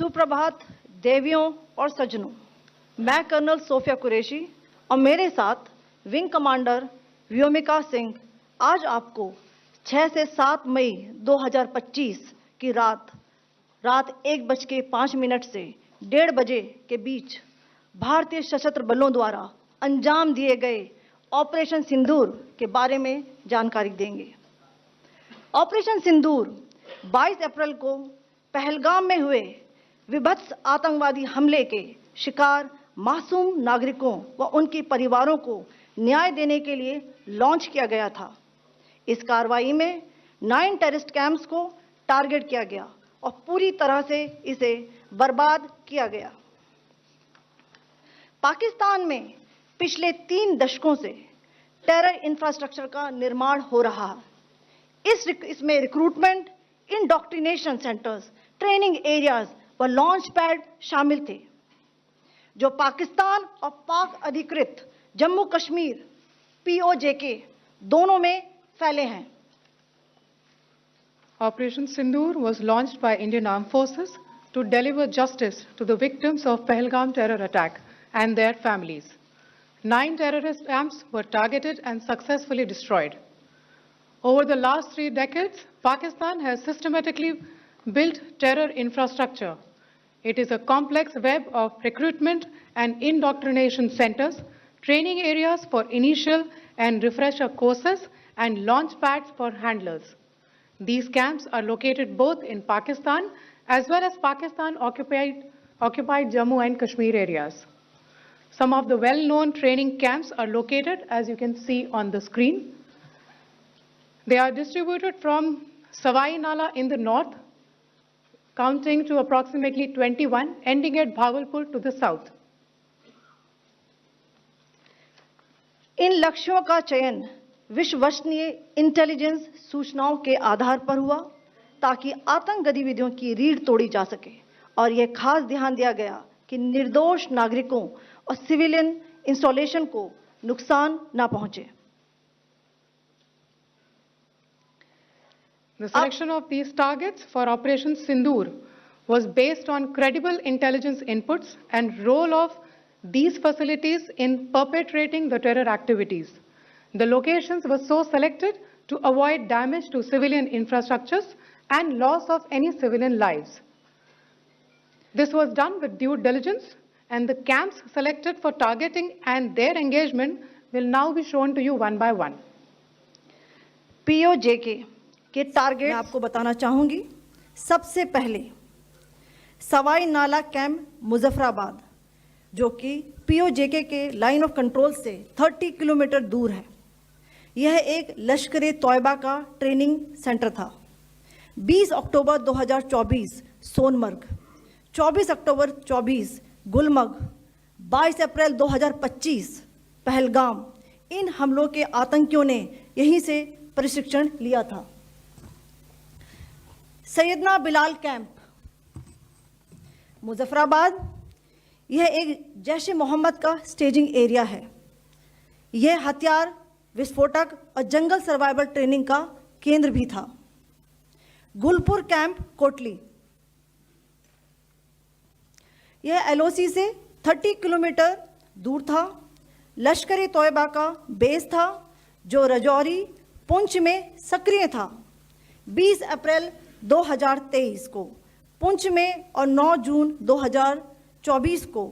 सुप्रभात देवियों और सज्जनों, मैं कर्नल सोफिया कुरैशी और मेरे साथ विंग कमांडर व्योमिका सिंह आज आपको 6 से 7 मई 2025 की रात 1:05 से 1:30 बजे के बीच भारतीय सशस्त्र बलों द्वारा अंजाम दिए गए ऑपरेशन सिंदूर के बारे में जानकारी देंगे। ऑपरेशन सिंदूर 22 अप्रैल को पहलगाम में हुए विभत्स आतंकवादी हमले के शिकार मासूम नागरिकों व उनके परिवारों को न्याय देने के लिए लॉन्च किया गया था। इस कार्रवाई में 9 टेररिस्ट कैंप्स को टारगेट किया गया और पूरी तरह से इसे बर्बाद किया गया। पाकिस्तान में पिछले 3 दशकों से टेरर इंफ्रास्ट्रक्चर का निर्माण हो रहा है। इसमें recruitment, indoctrination centres, training areas व लॉन्च पैड शामिल थे, जो पाकिस्तान और पाक अधिकृत जम्मू कश्मीर POJK दोनों में फैले हैं। Operation Sindoor was launched by Indian Armed Forces to deliver justice to the victims of Pahalgam terror attack and their families. 9 terrorist camps were targeted and successfully destroyed. Over the last 3 decades, Pakistan has systematically built terror infrastructure. It is a complex web of recruitment and indoctrination centers, training areas for initial and refresher courses, and launch pads for handlers. These camps are located both in Pakistan as well as Pakistan-occupied Jammu and Kashmir areas. Some of the well-known training camps are located, as you can see on the screen. They are distributed from Savai Nala in the north, counting to approximately 21, ending at Bhagalpur to the south. इन लक्ष्यों का चयन विश्वसनीय intelligence सूचनाओं के आधार पर हुआ ताकि आतंक गतिविधियों की रीढ़ तोड़ी जा सके और यह खास ध्यान दिया गया कि निर्दोष नागरिकों और सिविलियन इंस्टॉलेशन को नुकसान न पहुंचे। The selection of these targets for Operation Sindoor was based on credible intelligence inputs and role of these facilities in perpetrating the terror activities. The locations were so selected to avoid damage to civilian infrastructures and loss of any civilian lives. This was done with due diligence, and the camps selected for targeting and their engagement will now be shown to you one by one. POJK के target मैं आपको बताना चाहूंगी। सबसे पहले सवाई नाला camp Muzaffarabad, जो कि POJK के लाइन ऑफ कंट्रोल से 30 किलोमीटर दूर है। यह एक लश्कर तौयबा का ट्रेनिंग सेंटर था। 20 अक्टूबर 2024 सोनमर्ग, 24 अक्टूबर 24 गुलमर्ग, 22 अप्रैल 2025 पहलगाम, इन हमलों के आतंकियों ने यहीं से प्रशिक्षण लिया था। सैयदना बिलाल कैंप मुजफ्फराबाद, यह एक जैश मोहम्मद का स्टेजिंग एरिया है। यह हथियार, विस्फोटक और जंगल सर्वाइवल ट्रेनिंग का केंद्र भी था। गुलपुर कैंप कोटली, यह LOC से 30 किलोमीटर दूर था। लश्कर तौयबा का बेस था जो रजौरी, पुंछ में सक्रिय था। 20 अप्रैल 2023 को पुंछ में और 9 जून 2024 को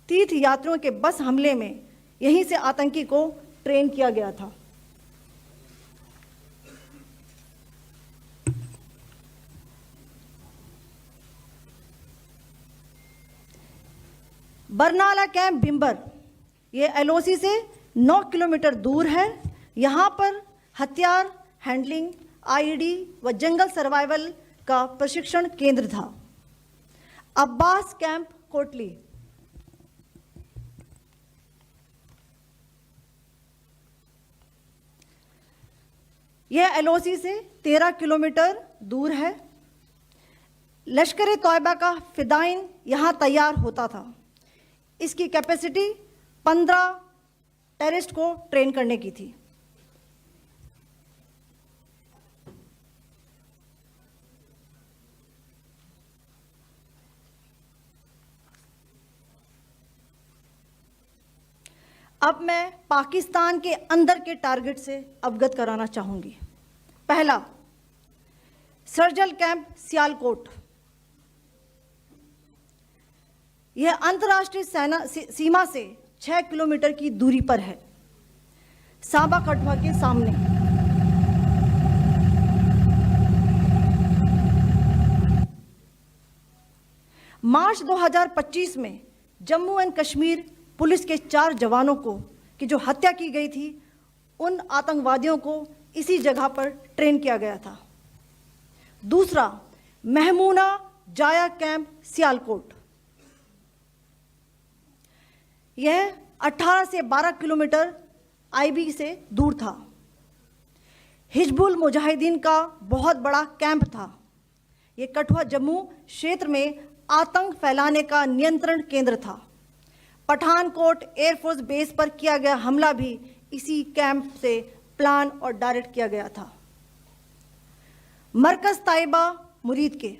तीर्थ यात्रियों के बस हमले में यहीं से आतंकी को ट्रेन किया गया था। बरनाला कैंप भिंबर, यह LOC से 9 किलोमीटर दूर है। यहाँ पर हथियार, हैंडलिंग, IED व जंगल सर्वाइवल का प्रशिक्षण केंद्र था। अब्बास कैंप कोटली, यह LOC से 13 किलोमीटर दूर है। लश्कर तौयबा का फिदाइन यहाँ तैयार होता था। इसकी कैपेसिटी 15 टेररिस्ट को ट्रेन करने की थी। अब मैं पाकिस्तान के अंदर के टारगेट से अवगत कराना चाहूंगी। पहला, सर्जिकल कैंप सियालकोट। यह अंतर्राष्ट्रीय सीमा से 6 किलोमीटर की दूरी पर है, सांबा कठुआ के सामने। मार्च 2025 में जम्मू एंड कश्मीर पुलिस के 4 जवानों को की जो हत्या की गई थी, उन आतंकवादियों को इसी जगह पर ट्रेन किया गया था। दूसरा, महमूना जाया कैंप सियालकोट। यह 18 से 12 किलोमीटर आईबी से दूर था। हिजबुल मुजाहिदीन का बहुत बड़ा कैंप था। यह कठुआ जम्मू क्षेत्र में आतंक फैलाने का नियंत्रण केंद्र था। पठानकोट एयरफोर्स बेस पर किया गया हमला भी इसी कैंप से प्लान और डायरेक्ट किया गया था। मरकज ताइबा मुरीद के,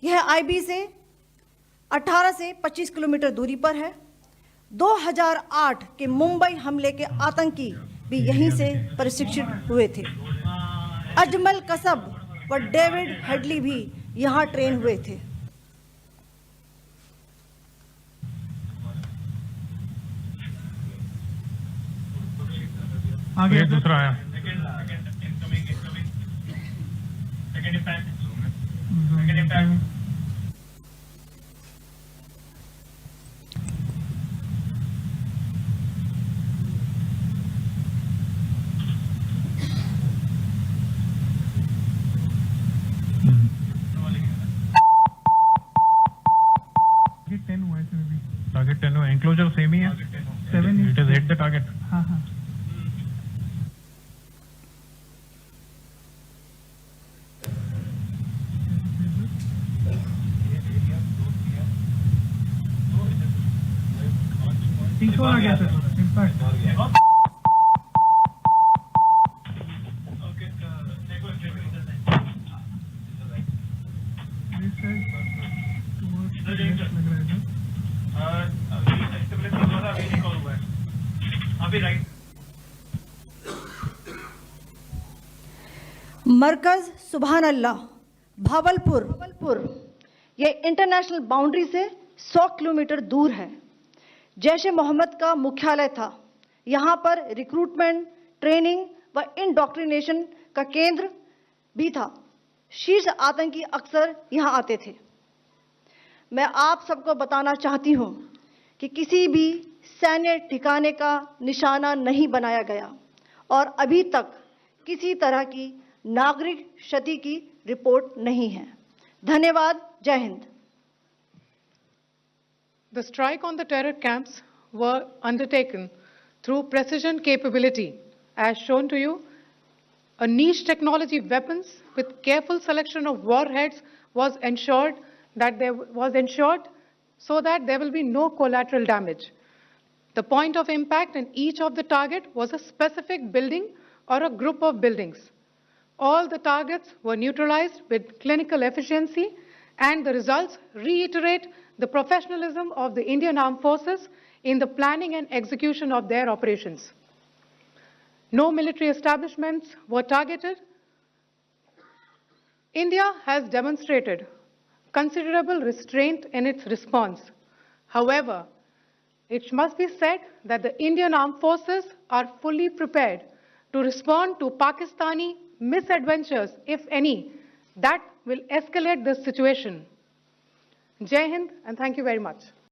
यह आईबी से 18 से 25 किलोमीटर दूरी पर है। 2008 के मुंबई हमले के आतंकी भी यहीं से प्रशिक्षित हुए थे। अजमल कसब व डेविड हेडली भी यहां ट्रेन हुए थे। आगे दूसरा आया। टारगेट 10 हुआ, एंक्लोजर सेम ही है। 7 it is hit the target. हाँ हाँ। तीसरा आ गया सर, इम्पैक्ट। मरकज सुभान अल्लाह भावलपुर, यह इंटरनेशनल बाउंड्री से 100 किलोमीटर दूर है। जैश ए मोहम्मद का मुख्यालय था। यहाँ पर रिक्रूटमेंट, ट्रेनिंग व इंडॉक्ट्रिनेशन का केंद्र भी था। शीर्ष आतंकी अक्सर यहाँ आते थे। मैं आप सबको बताना चाहती हूँ कि किसी भी सैन्य ठिकाने का निशाना नहीं बनाया गया और अभी तक किसी तरह की नागरिक क्षति की रिपोर्ट नहीं है। धन्यवाद। जय Hind. The strike on the terror camps were undertaken through precision capability, as shown to you. A niche technology weapons with careful selection of warheads was ensured so that there will be no collateral damage. The point of impact in each of the target was a specific building or a group of buildings. All the targets were neutralized with clinical efficiency, and the results reiterate the professionalism of the Indian Armed Forces in the planning and execution of their operations. No military establishments were targeted. India has demonstrated considerable restraint in its response. However, it must be said that the Indian Armed Forces are fully prepared to respond to Pakistani misadventures, if any, that will escalate this situation. Jai Hind, and thank you very much.